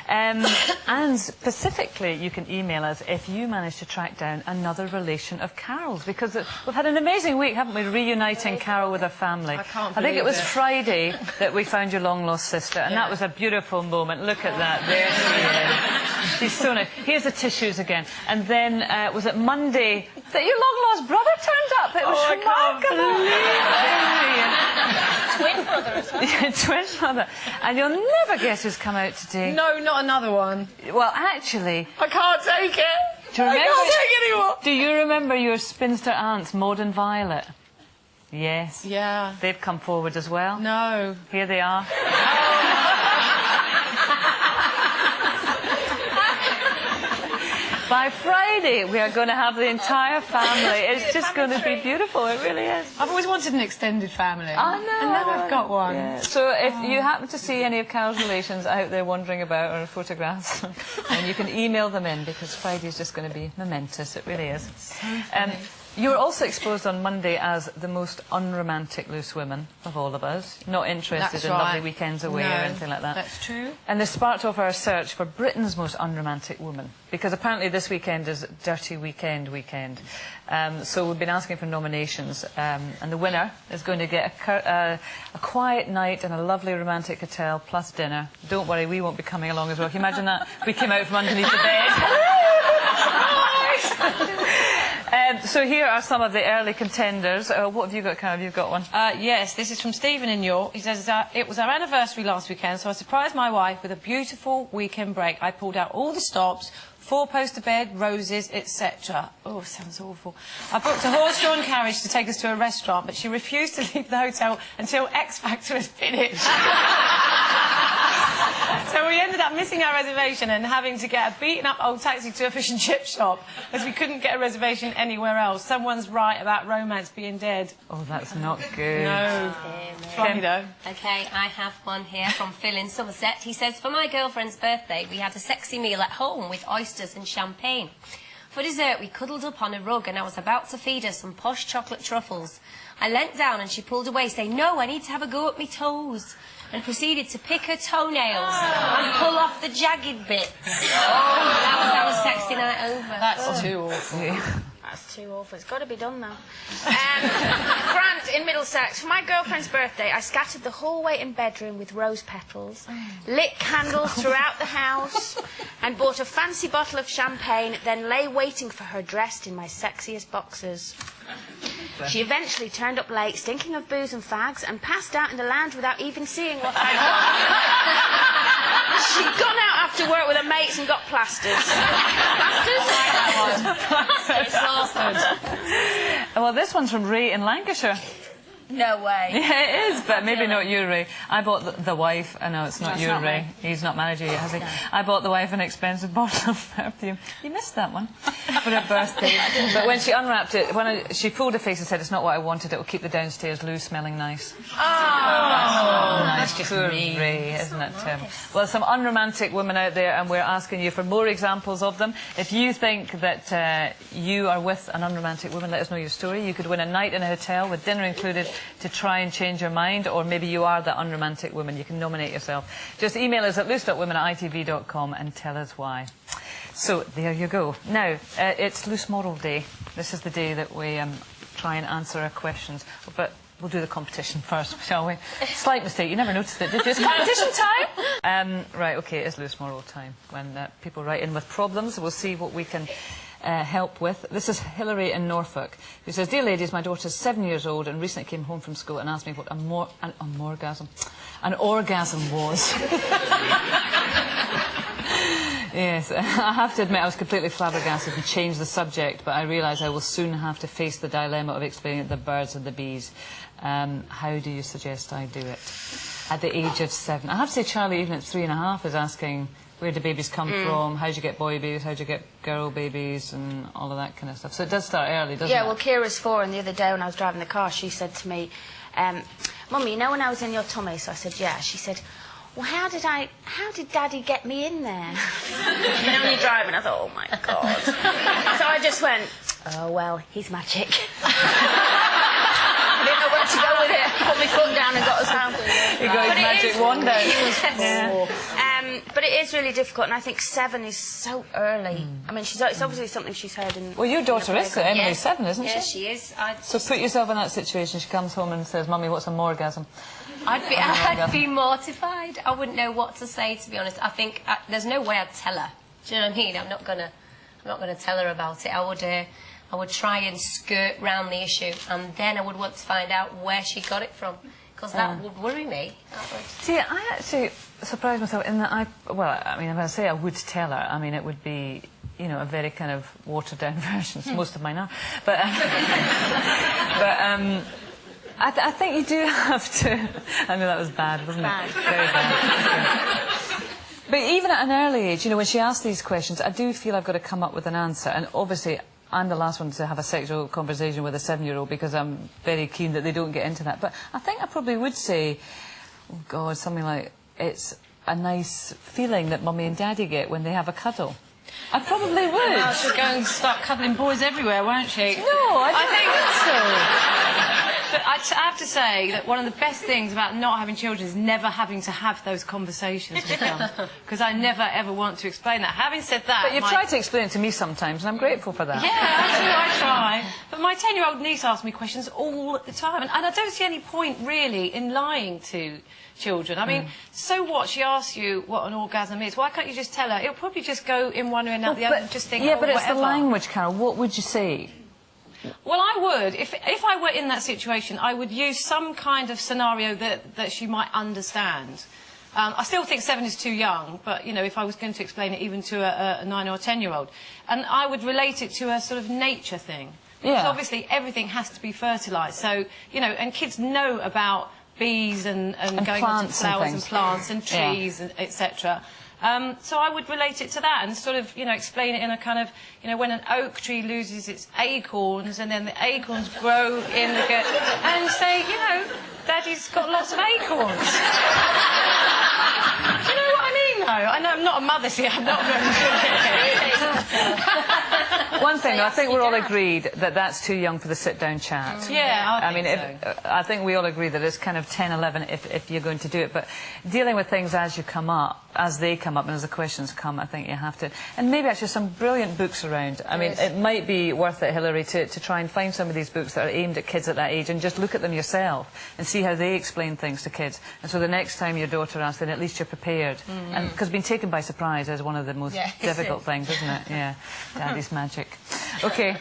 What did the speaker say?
And specifically, you can email us if you manage to track down another relation of Carol's, because we've had an amazing week, haven't we, reuniting Carol with her family. I think it was Friday that we found your long-lost sister, and that was a beautiful moment. Look at that. There she is. She's so nice. Here's the tissues again. And then, was it Monday that your long-lost brother turned up? It was remarkable. Twin brother as well. Yeah, twin brother. And you'll never guess who's come out today. No, not another one. Well, actually... I can't take it. Do you remember, I can't take it anymore. Do you remember your spinster aunts, Maud and Violet? Yes. Yeah. They've come forward as well. No. Here they are. By Friday, we are going to have the entire family. It's just going to be beautiful. It really is. I've always wanted an extended family. I know. And now I've got one. Yeah. So if you happen to see any of Carol's relations out there wandering about or photographs, and you can email them in, because Friday is just going to be momentous. It really is. You were also exposed on Monday as the most unromantic loose woman of all of us. Not interested in lovely weekends away or anything like that. That's true. And this sparked off our search for Britain's most unromantic woman, because apparently this weekend is Dirty Weekend. So we've been asking for nominations, and the winner is going to get a quiet night in a lovely romantic hotel plus dinner. Don't worry, we won't be coming along as well. Can you imagine that? We came out from underneath the bed. So here are some of the early contenders. What have you got, Carol? You've got one. Yes, this is from Stephen in York. He says, it was our anniversary last weekend, so I surprised my wife with a beautiful weekend break. I pulled out all the stops, 4-poster bed, roses, etc. Oh, sounds awful. I booked a horse-drawn carriage to take us to a restaurant, but she refused to leave the hotel until X Factor was finished. So we ended up missing our reservation and having to get a beaten-up old taxi to a fish and chip shop, as we couldn't get a reservation anywhere else. Someone's right about romance being dead. Oh, that's not good. No. Funny, though. OK, I have one here from Phil in Somerset. He says, for my girlfriend's birthday, we had a sexy meal at home with oysters and champagne. For dessert, we cuddled up on a rug and I was about to feed her some posh chocolate truffles. I leant down and she pulled away, saying, no, I need to have a go at me toes, and proceeded to pick her toenails and pull off the jagged bits. That was our sexy night over. That's too awful. That's too awful. It's got to be done now. Grant in Middlesex. For my girlfriend's birthday, I scattered the hallway and bedroom with rose petals, lit candles throughout the house, and bought a fancy bottle of champagne, then lay waiting for her dressed in my sexiest boxers. She eventually turned up late, stinking of booze and fags, and passed out in the lounge without even seeing what I'd done. She'd gone out after work with her mates and got plasters. Plasters? Well, this one's from Ray in Lancashire. No way. Yeah, it is, but maybe not you, Ray. I bought the wife... I know, it's not you, Ray. He's not married you yet, has he? No. I bought the wife an expensive bottle of perfume. You missed that one. For her birthday. But when she unwrapped it, she pulled her face and said, it's not what I wanted, it will keep the downstairs loo smelling nice. Oh! That's just poor Ray, isn't it, Tim? Well, some unromantic women out there, and we're asking you for more examples of them. If you think that you are with an unromantic woman, let us know your story. You could win a night in a hotel with dinner included to try and change your mind, or maybe you are the unromantic woman. You can nominate yourself. Just email us at loose.women@itv.com and tell us why. So, there you go. Now, it's Loose Moral Day. This is the day that we try and answer our questions. But we'll do the competition first, shall we? Slight mistake. You never noticed it, did you? It's competition time! Right, OK, it's Loose Moral time. When people write in with problems, we'll see what we can... help with. This is Hilary in Norfolk, who says, dear ladies, my daughter's 7 years old and recently came home from school and asked me what an orgasm was. Yes, I have to admit I was completely flabbergasted and changed the subject, but I realise I will soon have to face the dilemma of explaining the birds and the bees. How do you suggest I do it? At the age of 7. I have to say Charlie, even at 3.5, is asking... where do babies come from? How do you get boy babies? How do you get girl babies? And all of that kind of stuff. So it does start early, doesn't it? Yeah, well, Kira's 4, and the other day when I was driving the car, she said to me, Mummy, you know when I was in your tummy? So I said, yeah. She said, well, how did Daddy get me in there? And then only driving, I thought, oh, my God. So I just went, oh, well, he's magic. I didn't know where to go with it. Put my foot down and got us home. He got his magic wand out. But But it is really difficult, and I think 7 is so early. I mean, it's obviously something she's heard in... Well, your daughter is, Emily's 7, isn't she? Yeah, she is. So put yourself in that situation. She comes home and says, Mummy, what's a morgasm? I'd be mortified. I wouldn't know what to say, to be honest. I think there's no way I'd tell her. Do you know what I mean? I'm not gonna tell her about it. I would try and skirt round the issue, and then I would want to find out where she got it from, because that would worry me. See, I actually surprised myself in that I mean, if I say I would tell her, I mean, it would be, you know, a very kind of watered-down version. Most of mine are. But, I think you do have to... I know that was bad, wasn't it? Very bad. But even at an early age, you know, when she asks these questions, I do feel I've got to come up with an answer. And obviously, I'm the last one to have a sexual conversation with a 7-year-old because I'm very keen that they don't get into that. But I think I probably would say, oh, God, something like, it's a nice feeling that Mummy and Daddy get when they have a cuddle. I probably would. Well, she'll go and start cuddling boys everywhere, won't she? No, I think so. But I have to say that one of the best things about not having children is never having to have those conversations with them. Because I never, ever want to explain that. Having said that... But you've tried to explain it to me sometimes, and I'm grateful for that. Yeah, I try. But my 10-year-old niece asks me questions all the time. And I don't see any point, really, in lying to children. I mean, so what? She asks you what an orgasm is. Why can't you just tell her? It'll probably just go in one ear and out the other and just think, yeah, but it's whatever. the language, Carol. What would you say? Well, I would. If I were in that situation, I would use some kind of scenario that she might understand. I still think 7 is too young, but, you know, if I was going to explain it even to a 9 or 10-year-old, and I would relate it to a sort of nature thing. Yeah. Because obviously everything has to be fertilised. So, you know, and kids know about bees and going into flowers and plants and trees, and etc. So I would relate it to that and sort of, you know, explain it in a kind of, you know, when an oak tree loses its acorns and then the acorns grow in the... and say, you know, Daddy's got lots of acorns. Do you know what I mean, though? I know I'm not a mother, see, I'm not very good at it. One thing, I think we're all agreed that that's too young for the sit-down chat. Yeah, I mean, I think we all agree that it's kind of 10, 11 if you're going to do it. But dealing with things as you come up, as they come up and as the questions come, I think you have to. And maybe actually some brilliant books around. I mean, it might be worth it, Hilary, to try and find some of these books that are aimed at kids at that age and just look at them yourself and see how they explain things to kids. And so the next time your daughter asks, then at least you're prepared. And because being taken by surprise is one of the most difficult things, isn't it? Yeah. Daddy's magic. OK.